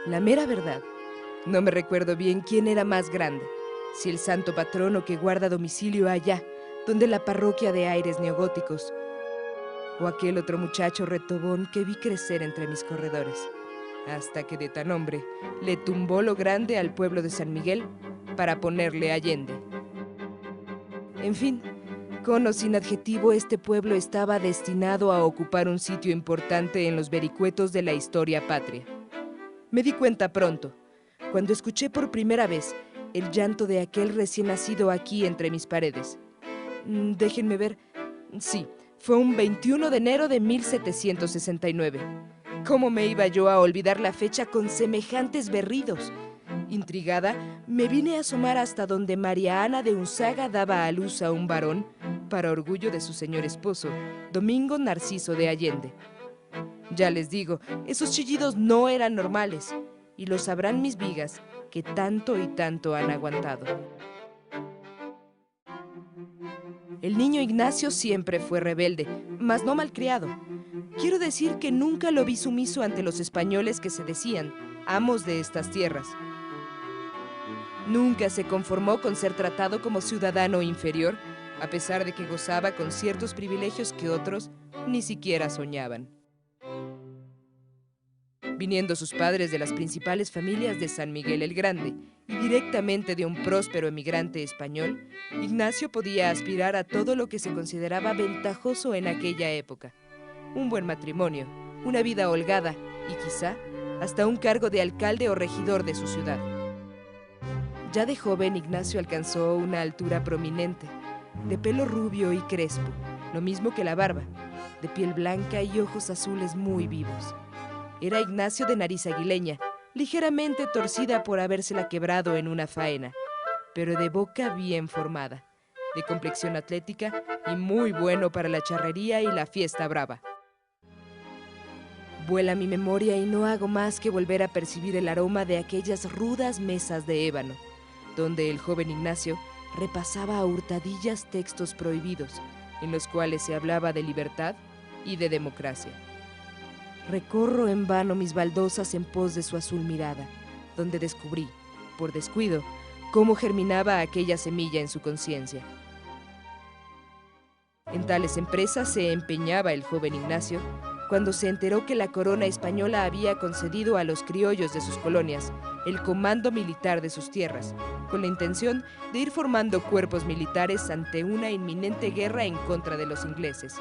La mera verdad, no me recuerdo bien quién era más grande, si el santo patrono que guarda domicilio allá, donde la parroquia de aires neogóticos, o aquel otro muchacho retobón que vi crecer entre mis corredores, hasta que de tan hombre le tumbó lo grande al pueblo de San Miguel para ponerle Allende. En fin, con o sin adjetivo, este pueblo estaba destinado a ocupar un sitio importante en los vericuetos de la historia patria. Me di cuenta pronto, cuando escuché por primera vez el llanto de aquel recién nacido aquí entre mis paredes. Déjenme ver. Sí, fue un 21 de enero de 1769. ¿Cómo me iba yo a olvidar la fecha con semejantes berridos? Intrigada, me vine a asomar hasta donde María Ana de Unzaga daba a luz a un varón, para orgullo de su señor esposo, Domingo Narciso de Allende. Ya les digo, esos chillidos no eran normales, y lo sabrán mis vigas, que tanto y tanto han aguantado. El niño Ignacio siempre fue rebelde, mas no malcriado. Quiero decir que nunca lo vi sumiso ante los españoles que se decían amos de estas tierras. Nunca se conformó con ser tratado como ciudadano inferior, a pesar de que gozaba con ciertos privilegios que otros ni siquiera soñaban. Viniendo sus padres de las principales familias de San Miguel el Grande y directamente de un próspero emigrante español, Ignacio podía aspirar a todo lo que se consideraba ventajoso en aquella época. Un buen matrimonio, una vida holgada y quizá hasta un cargo de alcalde o regidor de su ciudad. Ya de joven, Ignacio alcanzó una altura prominente, de pelo rubio y crespo, lo mismo que la barba, de piel blanca y ojos azules muy vivos. Era Ignacio de nariz aguileña, ligeramente torcida por habérsela quebrado en una faena, pero de boca bien formada, de complexión atlética y muy bueno para la charrería y la fiesta brava. Vuela mi memoria y no hago más que volver a percibir el aroma de aquellas rudas mesas de ébano, donde el joven Ignacio repasaba a hurtadillas textos prohibidos, en los cuales se hablaba de libertad y de democracia. Recorro en vano mis baldosas en pos de su azul mirada, donde descubrí, por descuido, cómo germinaba aquella semilla en su conciencia. En tales empresas se empeñaba el joven Ignacio cuando se enteró que la corona española había concedido a los criollos de sus colonias el comando militar de sus tierras, con la intención de ir formando cuerpos militares ante una inminente guerra en contra de los ingleses.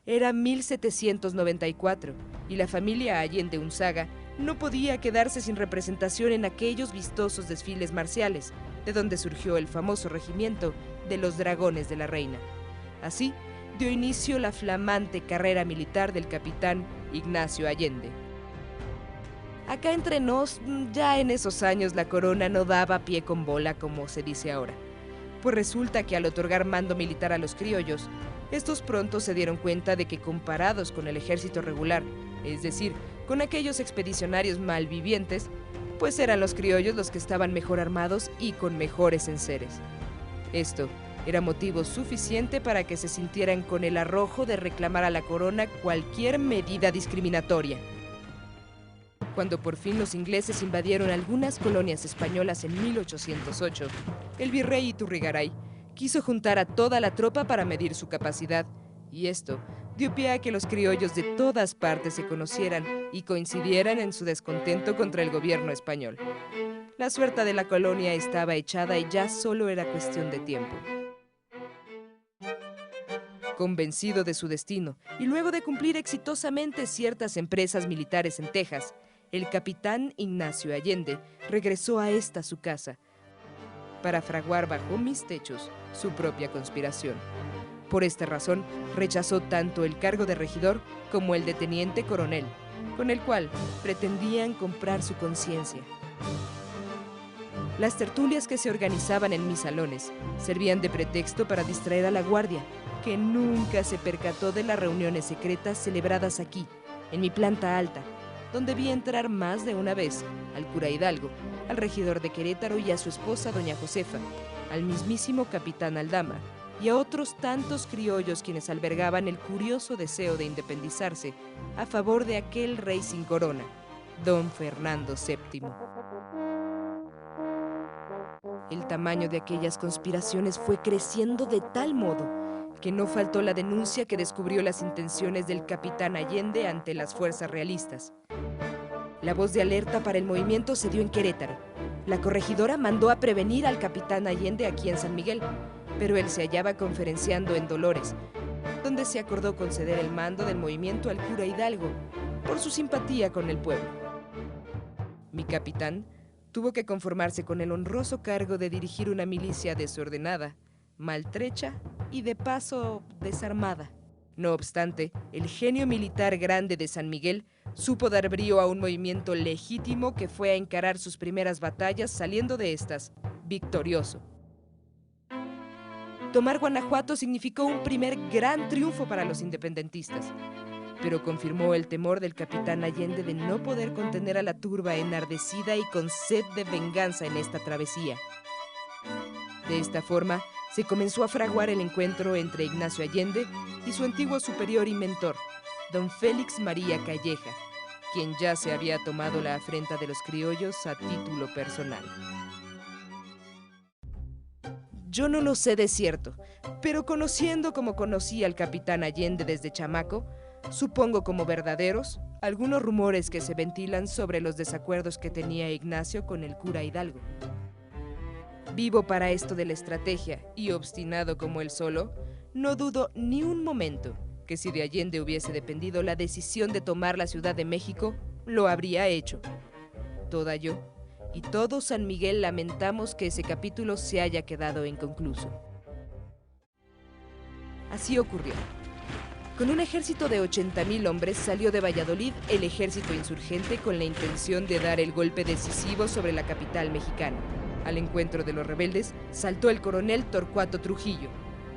Era 1794 y la familia Allende Unzaga no podía quedarse sin representación en aquellos vistosos desfiles marciales, de donde surgió el famoso regimiento de los Dragones de la Reina. Así dio inicio la flamante carrera militar del capitán Ignacio Allende. Acá entre nos, ya en esos años la corona no daba pie con bola, como se dice ahora, pues resulta que al otorgar mando militar a los criollos, estos pronto se dieron cuenta de que comparados con el ejército regular, es decir, con aquellos expedicionarios malvivientes, pues eran los criollos los que estaban mejor armados y con mejores enseres. Esto era motivo suficiente para que se sintieran con el arrojo de reclamar a la corona cualquier medida discriminatoria. Cuando por fin los ingleses invadieron algunas colonias españolas en 1808, el virrey Iturrigaray quiso juntar a toda la tropa para medir su capacidad, y esto dio pie a que los criollos de todas partes se conocieran y coincidieran en su descontento contra el gobierno español. La suerte de la colonia estaba echada y ya solo era cuestión de tiempo. Convencido de su destino y luego de cumplir exitosamente ciertas empresas militares en Texas, el capitán Ignacio Allende regresó a esta su casa para fraguar bajo mis techos su propia conspiración. Por esta razón, rechazó tanto el cargo de regidor como el de teniente coronel, con el cual pretendían comprar su conciencia. Las tertulias que se organizaban en mis salones servían de pretexto para distraer a la guardia, que nunca se percató de las reuniones secretas celebradas aquí, en mi planta alta, donde vi entrar más de una vez al cura Hidalgo, al regidor de Querétaro y a su esposa doña Josefa, al mismísimo capitán Aldama y a otros tantos criollos quienes albergaban el curioso deseo de independizarse a favor de aquel rey sin corona, don Fernando VII. El tamaño de aquellas conspiraciones fue creciendo de tal modo que no faltó la denuncia que descubrió las intenciones del capitán Allende ante las fuerzas realistas. La voz de alerta para el movimiento se dio en Querétaro. La corregidora mandó a prevenir al capitán Allende aquí en San Miguel, pero él se hallaba conferenciando en Dolores, donde se acordó conceder el mando del movimiento al cura Hidalgo, por su simpatía con el pueblo. Mi capitán tuvo que conformarse con el honroso cargo de dirigir una milicia desordenada, maltrecha y de paso desarmada. No obstante, el genio militar grande de San Miguel supo dar brío a un movimiento legítimo que fue a encarar sus primeras batallas saliendo de estas victorioso. Tomar Guanajuato significó un primer gran triunfo para los independentistas, pero confirmó el temor del capitán Allende de no poder contener a la turba enardecida y con sed de venganza en esta travesía. De esta forma, se comenzó a fraguar el encuentro entre Ignacio Allende y su antiguo superior y mentor, don Félix María Calleja, quien ya se había tomado la afrenta de los criollos a título personal. Yo no lo sé de cierto, pero conociendo como conocí al capitán Allende desde chamaco, supongo como verdaderos algunos rumores que se ventilan sobre los desacuerdos que tenía Ignacio con el cura Hidalgo. Vivo para esto de la estrategia y obstinado como él solo, no dudo ni un momento que si de Allende hubiese dependido la decisión de tomar la Ciudad de México, lo habría hecho. Toda yo y todo San Miguel lamentamos que ese capítulo se haya quedado inconcluso. Así ocurrió. Con un ejército de 80,000 hombres salió de Valladolid el ejército insurgente con la intención de dar el golpe decisivo sobre la capital mexicana. Al encuentro de los rebeldes saltó el coronel Torcuato Trujillo,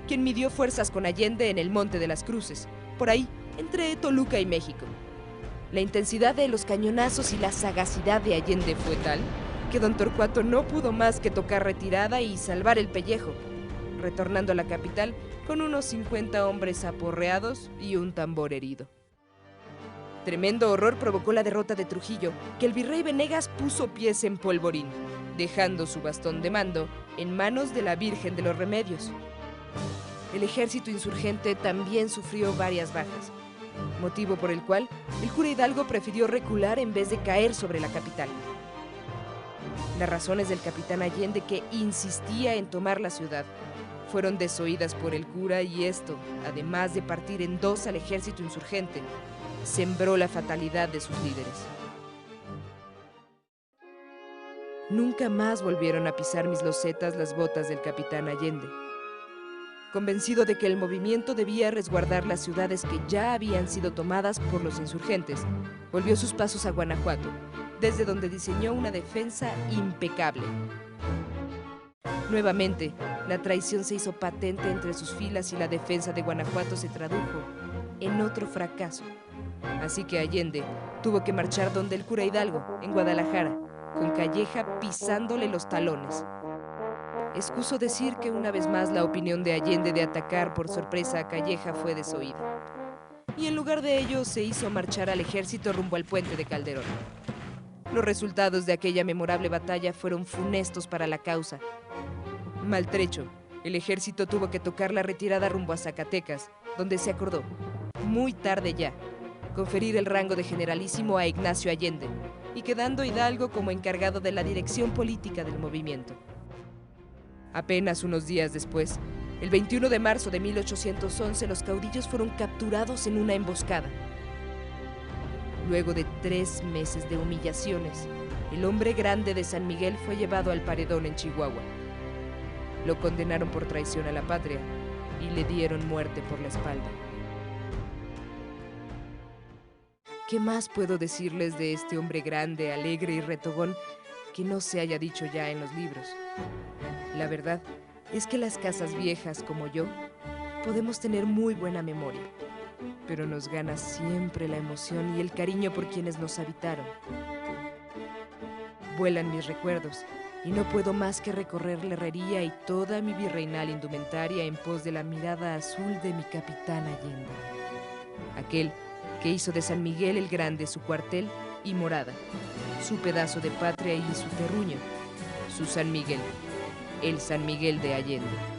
quien midió fuerzas con Allende en el Monte de las Cruces, por ahí, entre Toluca y México. La intensidad de los cañonazos y la sagacidad de Allende fue tal que don Torcuato no pudo más que tocar retirada y salvar el pellejo, retornando a la capital con unos 50 hombres aporreados y un tambor herido. Tremendo horror provocó la derrota de Trujillo, que el virrey Venegas puso pies en polvorín, dejando su bastón de mando en manos de la Virgen de los Remedios. El ejército insurgente también sufrió varias bajas, motivo por el cual el cura Hidalgo prefirió recular en vez de caer sobre la capital. Las razones del capitán Allende, que insistía en tomar la ciudad, fueron desoídas por el cura y esto, además de partir en dos al ejército insurgente, sembró la fatalidad de sus líderes. Nunca más volvieron a pisar mis losetas las botas del capitán Allende. Convencido de que el movimiento debía resguardar las ciudades que ya habían sido tomadas por los insurgentes, volvió sus pasos a Guanajuato, desde donde diseñó una defensa impecable. Nuevamente, la traición se hizo patente entre sus filas y la defensa de Guanajuato se tradujo en otro fracaso. Así que Allende tuvo que marchar donde el cura Hidalgo, en Guadalajara, con Calleja pisándole los talones. Excuso decir que una vez más la opinión de Allende de atacar por sorpresa a Calleja fue desoída. Y en lugar de ello se hizo marchar al ejército rumbo al puente de Calderón. Los resultados de aquella memorable batalla fueron funestos para la causa. Maltrecho, el ejército tuvo que tocar la retirada rumbo a Zacatecas, donde se acordó, muy tarde ya, conferir el rango de generalísimo a Ignacio Allende, y quedando Hidalgo como encargado de la dirección política del movimiento. Apenas unos días después, el 21 de marzo de 1811, los caudillos fueron capturados en una emboscada. Luego de 3 meses de humillaciones, el hombre grande de San Miguel fue llevado al paredón en Chihuahua. Lo condenaron por traición a la patria y le dieron muerte por la espalda. ¿Qué más puedo decirles de este hombre grande, alegre y retogón que no se haya dicho ya en los libros? La verdad es que las casas viejas como yo podemos tener muy buena memoria, pero nos gana siempre la emoción y el cariño por quienes nos habitaron. Vuelan mis recuerdos y no puedo más que recorrer la herrería y toda mi virreinal indumentaria en pos de la mirada azul de mi capitán Allende, aquel que hizo de San Miguel el Grande su cuartel y morada, su pedazo de patria y su terruño, su San Miguel, el San Miguel de Allende.